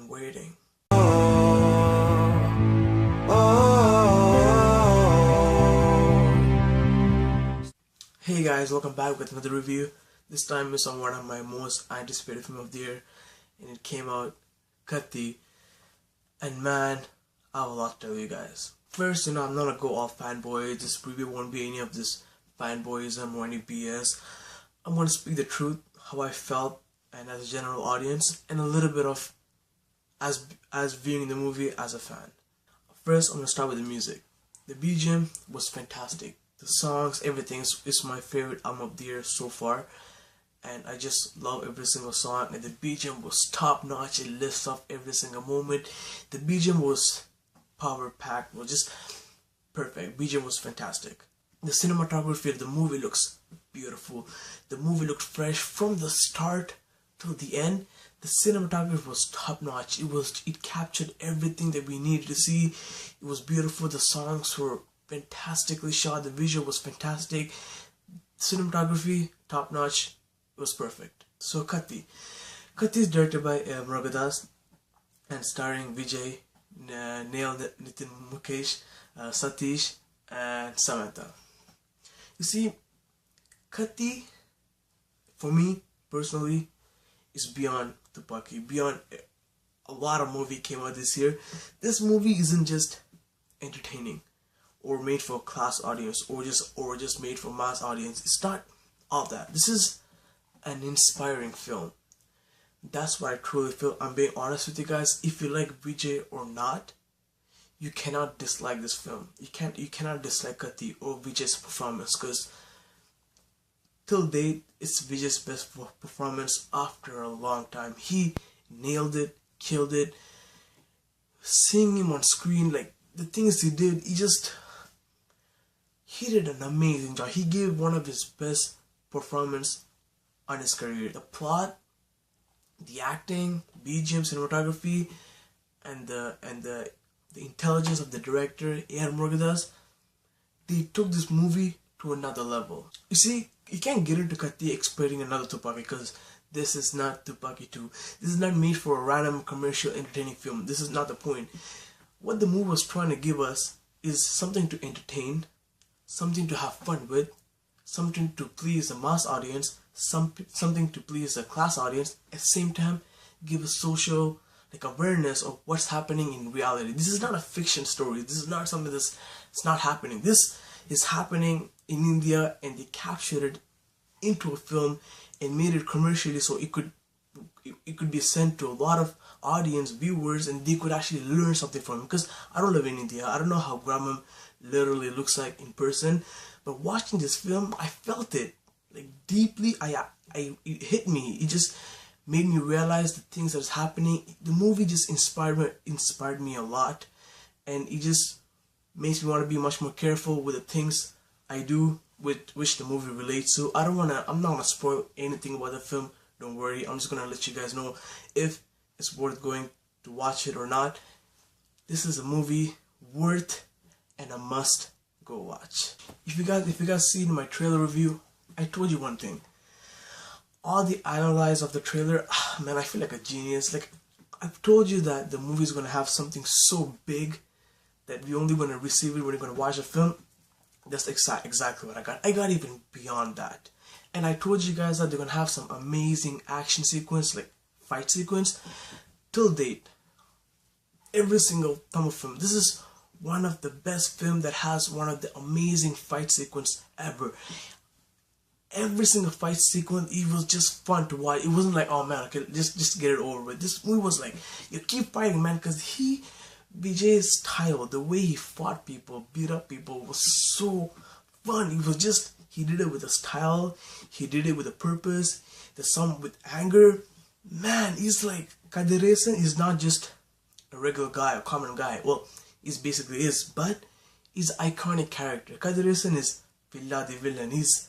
been waiting. Hey guys, welcome back with another review. This time is on one of my most anticipated film of the year, and it came out, Kaththi. And man, I have a lot to tell you guys. First, I'm not gonna go off fanboy. This review won't be any of this fanboyism or any BS. I'm gonna speak the truth, how I felt, and as a general audience, and a little bit of as viewing the movie as a fan. First, I'm gonna start with the music. The BGM was fantastic. The songs, everything is my favorite album of the year so far, and I just love every single song. And the BGM was top notch. It lifts up every single moment. The BGM was power packed. Was just perfect. BGM was fantastic. The cinematography of the movie looks beautiful. The movie looked fresh from the start till the end. The cinematography was top notch. It captured everything that we needed to see. It was beautiful. The songs were fantastically shot. The visual was fantastic. Cinematography top notch. It was perfect. So Kaththi is directed by Murugadas and starring Vijay, Neil, Nitin, Mukesh, Satish, and Samantha. You see, Kaththi, for me personally, is beyond Tupaki, beyond a lot of movie came out this year. This movie isn't just entertaining or made for a class audience or just made for mass audience. It's not all that. This is an inspiring film. That's what I truly feel. I'm being honest with you guys. If you like Vijay or not, you cannot dislike this film. You cannot dislike Kaththi or Vijay's performance, because till date it's Vijay's best performance after a long time. He nailed it, killed it. Seeing him on screen, like the things he did, he did an amazing job. He gave one of his best performance on his career. The plot, the acting, BGM, cinematography, and the intelligence of the director, Murugadas, they took this movie to another level. You see, you can't get into Kaththi expecting another Tupaki, because this is not Tupaki 2. This is not made for a random commercial entertaining film. This is not the point. What the movie was trying to give us is something to entertain, something to have fun with, something to please the mass audience, something to please the class audience, at the same time give a social awareness of what's happening in reality. This is not a fiction story. This is not something it's not happening. This is happening in India, and they captured it into a film and made it commercially so it could be sent to a lot of audience viewers, and they could actually learn something from it. Because I don't live in India, I don't know how Gramam literally looks like in person, but watching this film, I felt it deeply. It hit me. It just made me realize the things that's happening. The movie just inspired me a lot, and it just makes me want to be much more careful with the things I do with which the movie relates to. I'm not gonna spoil anything about the film. Don't worry. I'm just gonna let you guys know if it's worth going to watch it or not. This is a movie worth and a must go watch. If you guys seen my trailer review, I told you one thing. All the analyze of the trailer, man, I feel like a genius. I've told you that the movie is gonna have something so big that we're only gonna receive it when we're gonna watch the film. That's exactly what I got. I got even beyond that. And I told you guys that they're gonna have some amazing action sequence, fight sequence. Till date, every single Tamil film, this is one of the best film that has one of the amazing fight sequence ever. Every single fight sequence, it was just fun to watch. It wasn't like, oh man, okay, just get it over with. This movie was like, you keep fighting, man, because Vijay's style, the way he fought people, beat up people, was so fun. It was just, he did it with a style, he did it with a purpose, there's some with anger. Man, he's like, Kaththi is not just a regular guy, a common guy. Well, he basically is, but he's an iconic character. Kaththi is Villa the villain. He's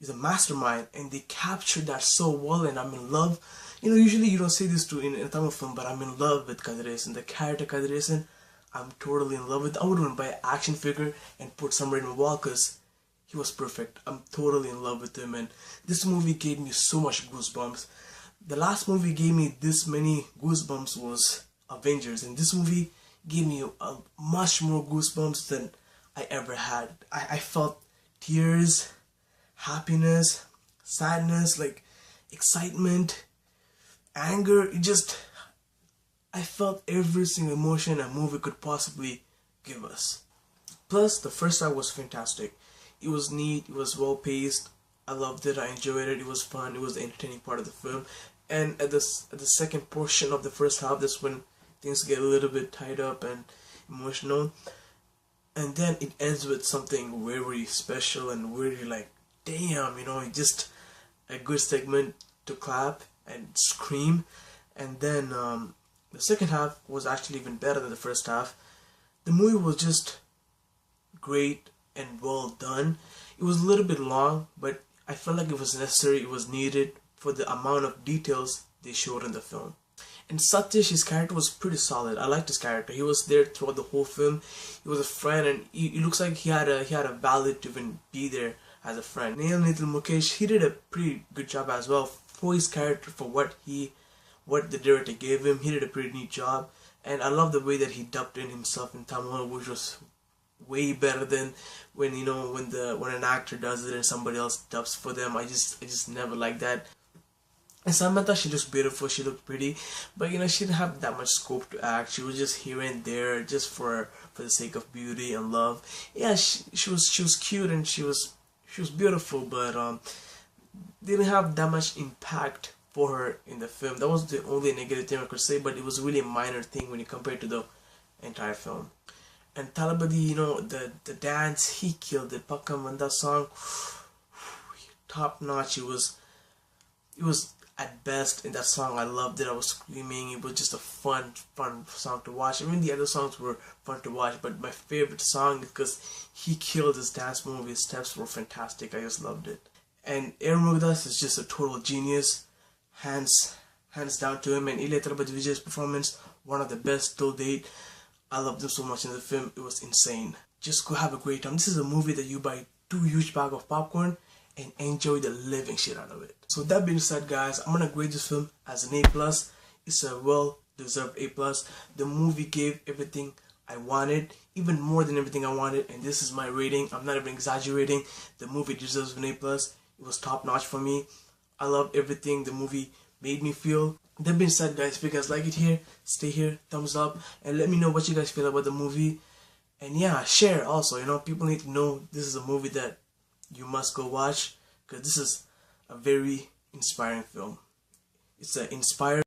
a mastermind, and they captured that so well, and I'm in love. Usually you don't say this in a Tamil film, but I'm in love with Kaththi. The character Kaththi, I'm totally in love with. I would want to buy an action figure and put somewhere in my wall, because he was perfect. I'm totally in love with him, and this movie gave me so much goosebumps. The last movie gave me this many goosebumps was Avengers, and this movie gave me a much more goosebumps than I ever had. I felt tears, happiness, sadness, like excitement, anger. I felt every single emotion a movie could possibly give us. Plus, the first half was fantastic. It was neat, it was well paced, I loved it, I enjoyed it, it was fun, it was the entertaining part of the film. And at the second portion of the first half, that's when things get a little bit tied up and emotional. And then it ends with something very special and really like, damn, just a good segment to clap and scream. And then the second half was actually even better than the first half. The movie was just great and well done. It was a little bit long, but I felt like it was necessary, it was needed for the amount of details they showed in the film. And Satish, his character was pretty solid. I liked his character. He was there throughout the whole film. He was a friend, and it looks like he had a valid to even be there as a friend. Neil Nitin Mukesh, he did a pretty good job as well for his character, for what the director gave him. He did a pretty neat job, and I love the way that he dubbed in himself in Tamil, which was way better than when when an actor does it and somebody else dubs for them. I just never like that. And Samantha, she looks beautiful, she looked pretty, but she didn't have that much scope to act. She was just here and there, just for the sake of beauty and love. Yeah, she was cute and she was beautiful, but didn't have that much impact for her in the film. That was the only negative thing I could say, but it was really a minor thing when you compare it to the entire film. And Talabadi, the dance, he killed it. Pakam, and that song, top notch. It was at best in that song. I loved it. I was screaming. It was just a fun song to watch. I mean, the other songs were fun to watch, but my favorite song is because he killed his dance move. His steps were fantastic. I just loved it. And Aaron Murugadas is just a total genius. Hands down to him. And Ilya Talabadi Vijay's performance, one of the best till date. I loved him so much in the film. It was insane. Just go have a great time. This is a movie that you buy 2 huge bags of popcorn and enjoy the living shit out of it. So that being said, guys, I'm gonna grade this film as an A+. It's a well-deserved A+. The movie gave everything I wanted, even more than everything I wanted, and this is my rating. I'm not even exaggerating. The movie deserves an A+. It was top-notch for me. I loved everything the movie made me feel. That being said, guys, if you guys like it here, stay here, thumbs up, and let me know what you guys feel about the movie. And yeah, share also. People need to know this is a movie that you must go watch, because this is a very inspiring film. It's an inspiring